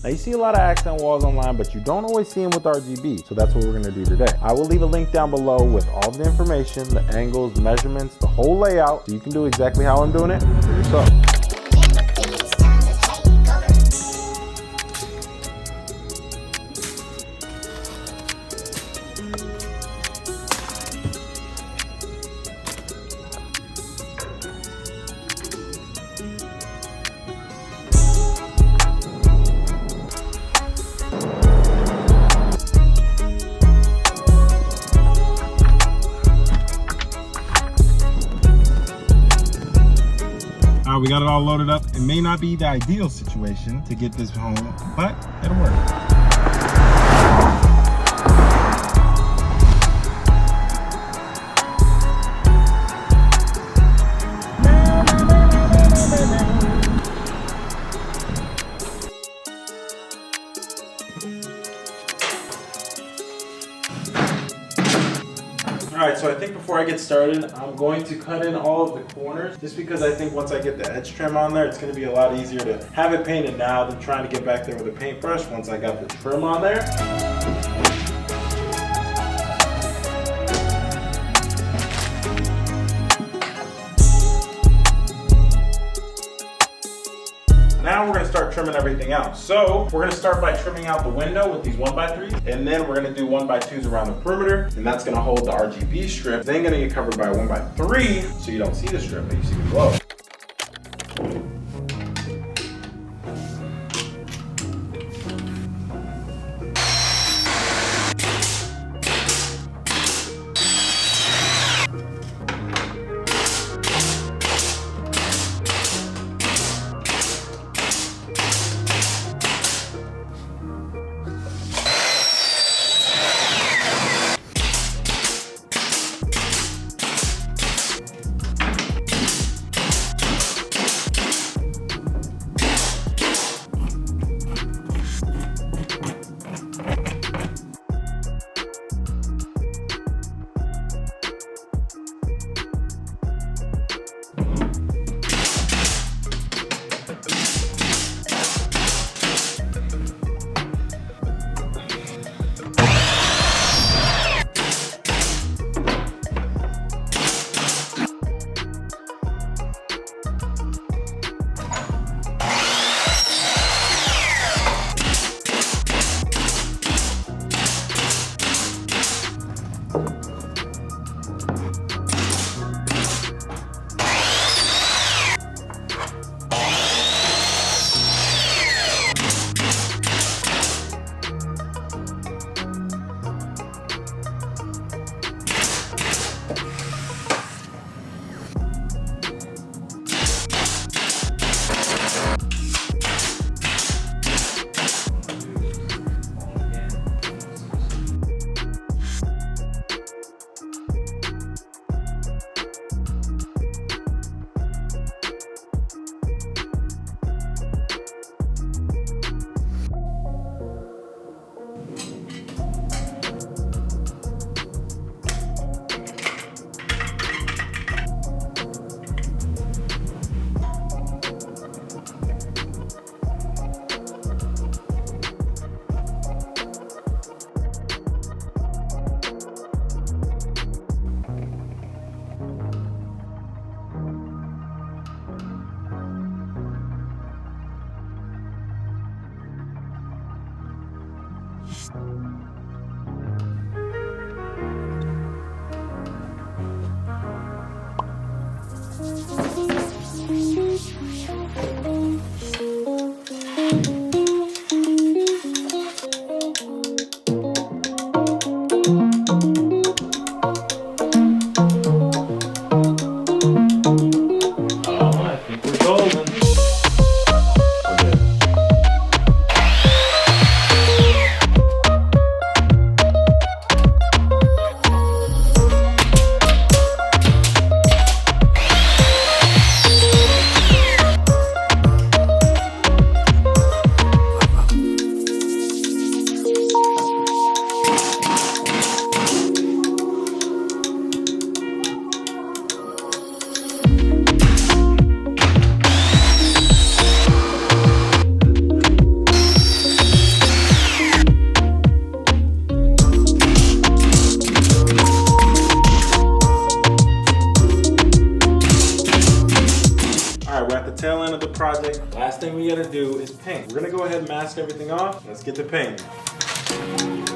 Now you see a lot of accent walls online, but you don't always see them with RGB. So that's what we're gonna do today. I will leave a link down below with all the information, the angles, measurements, the whole layout, so you can do exactly how I'm doing it for yourself. We got it all loaded up. It may not be the ideal situation to get this home, but it'll work. Alright, so I think before I get started, I'm going to cut in all of the corners, just because I think once I get the edge trim on there, it's going to be a lot easier to have it painted now than trying to get back there with a paintbrush once I got the trim on there. Now we're going to start trimming everything out. So we're going to start by trimming out the window with these 1x3s, and then we're going to do 1x2s around the perimeter, and that's going to hold the RGB strip. Then going to get covered by a 1x3, so you don't see the strip, but you see the glow. last thing we gotta do is paint. We're gonna go ahead and mask everything off. Let's get to painting.